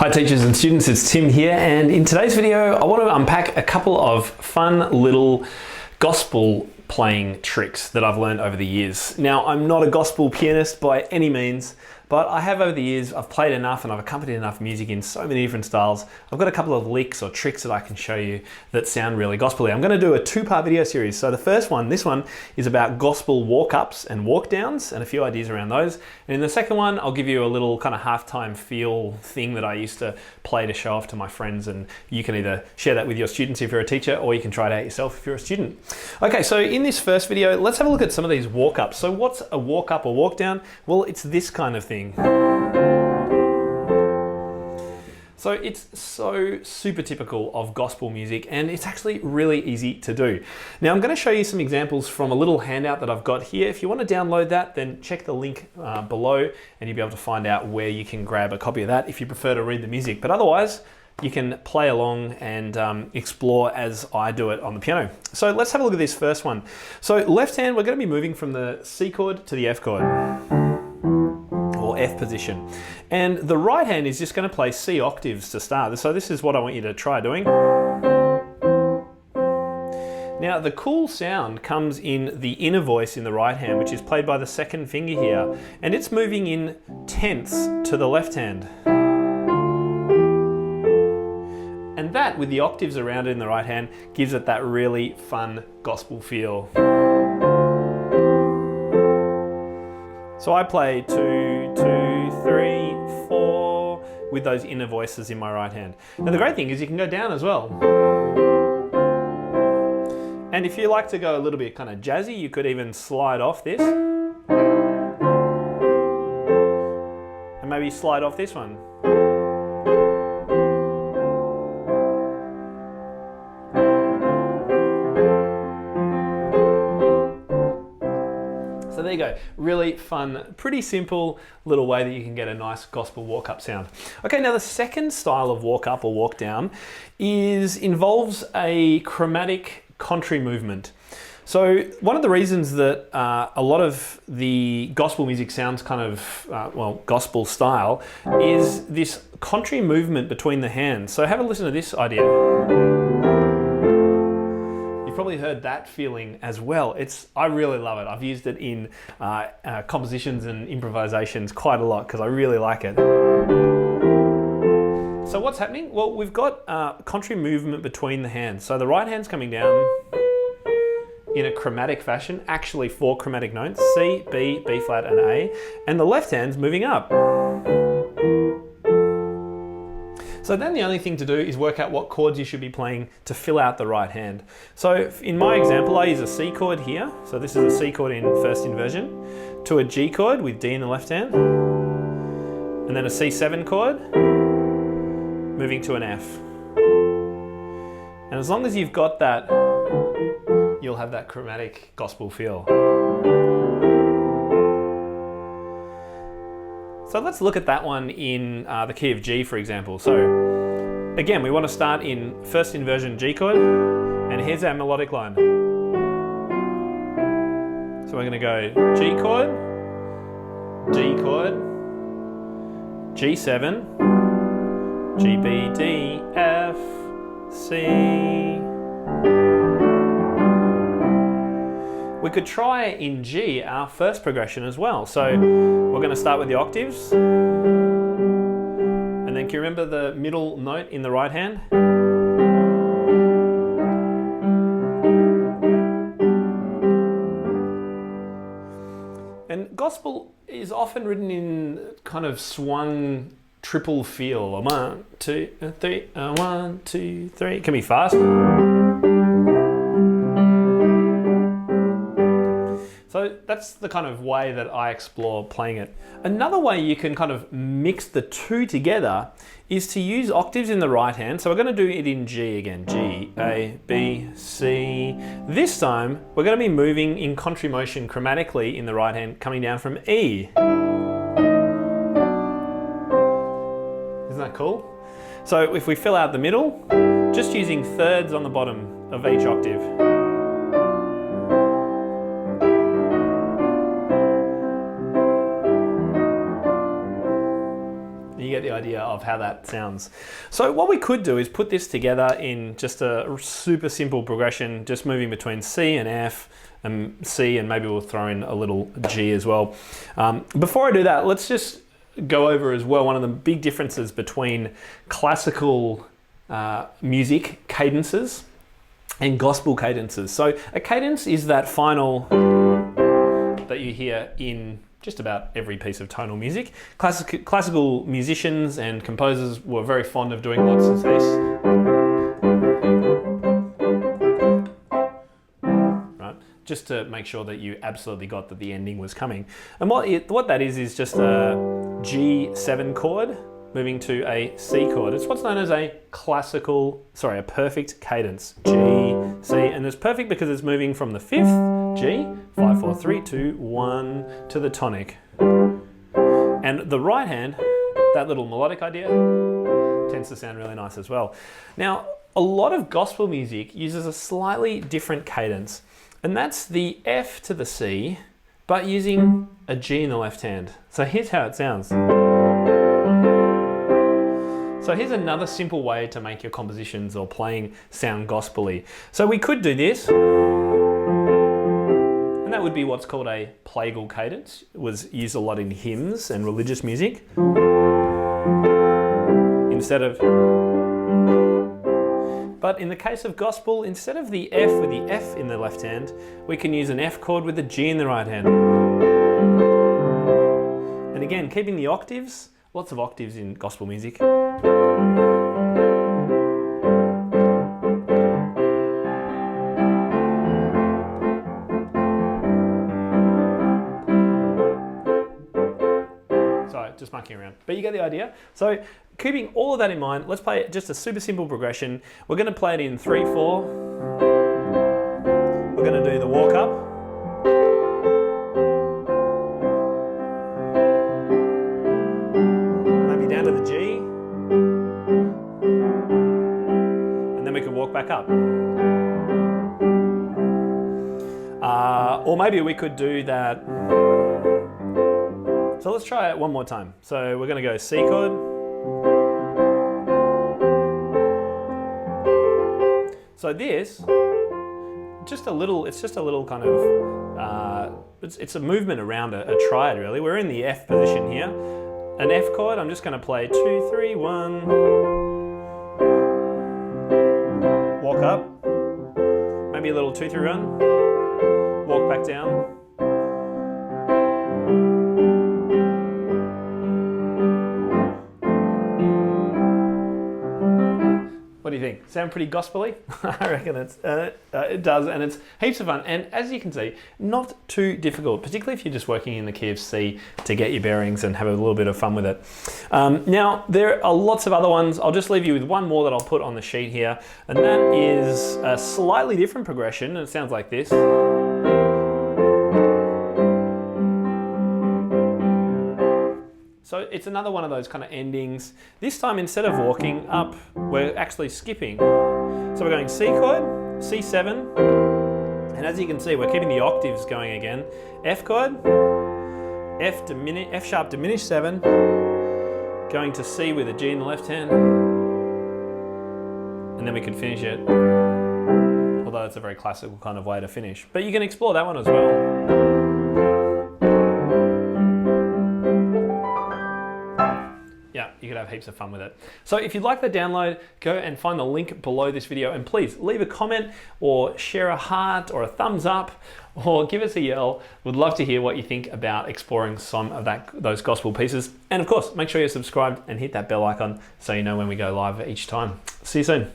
Hi teachers and students, it's Tim here, and in today's video I want to unpack a couple of fun little gospel playing tricks that I've learned over the years. Now, I'm not a gospel pianist by any means, but I have over the years, I've played enough and I've accompanied enough music in so many different styles. I've got a couple of licks or tricks that I can show you that sound really gospel-y. I'm going to do a two-part video series. So the first one, this one, is about gospel walk-ups and walk-downs and a few ideas around those. And in the second one, I'll give you a little kind of halftime feel thing that I used to play to show off to my friends, and you can either share that with your students if you're a teacher, or you can try it out yourself if you're a student. Okay, so in this first video, let's have a look at some of these walk-ups. So what's a walk-up or walk-down? Well, it's this kind of thing. So it's so super typical of gospel music, and it's actually really easy to do. Now I'm going to show you some examples from a little handout that I've got here. If you want to download that, then check the link below and you'll be able to find out where you can grab a copy of that if you prefer to read the music. But otherwise, you can play along and explore as I do it on the piano. So let's have a look at this first one. So left hand, we're going to be moving from the C chord to the F chord, or F position. And the right hand is just going to play C octaves to start. So this is what I want you to try doing. Now the cool sound comes in the inner voice in the right hand, which is played by the second finger here, and it's moving in tenths to the left hand. And that, with the octaves around it in the right hand, gives it that really fun gospel feel. So I play 2, 2, 3, 4 with those inner voices in my right hand. Now the great thing is you can go down as well. And if you like to go a little bit kind of jazzy, you could even slide off this. And maybe slide off this one. So there you go, really fun, pretty simple little way that you can get a nice gospel walk-up sound. Okay, now the second style of walk-up or walk-down involves a chromatic contrary movement. So one of the reasons that a lot of the gospel music sounds kind of, gospel style, is this contrary movement between the hands. So have a listen to this idea. You've probably heard that feeling as well. I really love it. I've used it in compositions and improvisations quite a lot because I really like it. So what's happening? Well, we've got contrary movement between the hands. So the right hand's coming down in a chromatic fashion, actually 4 chromatic notes, C, B, B flat and A, and the left hand's moving up. So then the only thing to do is work out what chords you should be playing to fill out the right hand. So in my example, I use a C chord here. So this is a C chord in first inversion, to a G chord with D in the left hand, and then a C7 chord, moving to an F. And as long as you've got that, you'll have that chromatic gospel feel. So let's look at that one in the key of G, for example. So again, we want to start in first inversion G chord, and here's our melodic line. So we're going to go G chord, D chord, G7, G, B, D, F, C. We could try in G our first progression as well. So we're going to start with the octaves. And then can you remember the middle note in the right hand? And gospel is often written in kind of swung triple feel. 1, 2, 3, 1, 2, 3. It can be fast. So that's the kind of way that I explore playing it. Another way you can kind of mix the two together is to use octaves in the right hand. So we're going to do it in G again. G, A, B, C. This time we're going to be moving in contrary motion chromatically in the right hand, coming down from E. Isn't that cool? So if we fill out the middle, just using thirds on the bottom of each octave. You get the idea of how that sounds. So what we could do is put this together in just a super simple progression, just moving between C and F and C, and maybe we'll throw in a little G as well. Before I do that, let's just go over as well one of the big differences between classical music cadences and gospel cadences. So a cadence is that final that you hear in just about every piece of tonal music. Classical musicians and composers were very fond of doing lots of this. Right? Just to make sure that you absolutely got that the ending was coming. And what that is just a G7 chord moving to a C chord. It's what's known as a perfect cadence. G, C, and it's perfect because it's moving from the fifth, G, 5, 4, 3, 2, 1, to the tonic. And the right hand, that little melodic idea, tends to sound really nice as well. Now, a lot of gospel music uses a slightly different cadence, and that's the F to the C, but using a G in the left hand. So here's how it sounds. So here's another simple way to make your compositions or playing sound gospel-y. So we could do this, and that would be what's called a plagal cadence. It was used a lot in hymns and religious music. But in the case of gospel, instead of the F with the F in the left hand, we can use an F chord with a G in the right hand. And again, keeping the octaves, lots of octaves in gospel music. Sorry, just mucking around. But you get the idea. So keeping all of that in mind, let's play just a super simple progression. We're going to play it in 3/4. We're going to do the walk up. Down to the G, and then we could walk back up. Or maybe we could do that. So let's try it one more time. So we're going to go C chord, so this, it's just a little kind of, it's a movement around a triad really. We're in the F position here. An F chord, I'm just going to play 2, 3, 1, walk up, maybe a little 2, 3, 1, walk back down. What do you think? Sound pretty gospel-y? I reckon it does, and it's heaps of fun. And as you can see, not too difficult, particularly if you're just working in the key of C to get your bearings and have a little bit of fun with it. Now, there are lots of other ones. I'll just leave you with one more that I'll put on the sheet here, and that is a slightly different progression, and it sounds like this. So it's another one of those kind of endings. This time, instead of walking up, we're actually skipping. So we're going C chord, C7, and as you can see, we're keeping the octaves going again. F chord, F sharp diminished 7, going to C with a G in the left hand, and then we could finish it. Although it's a very classical kind of way to finish. But you can explore that one as well. You could have heaps of fun with it. So if you'd like the download, go and find the link below this video, and please leave a comment or share a heart or a thumbs up or give us a yell. We'd love to hear what you think about exploring some of those gospel pieces. And of course, make sure you're subscribed and hit that bell icon so you know when we go live each time. See you soon.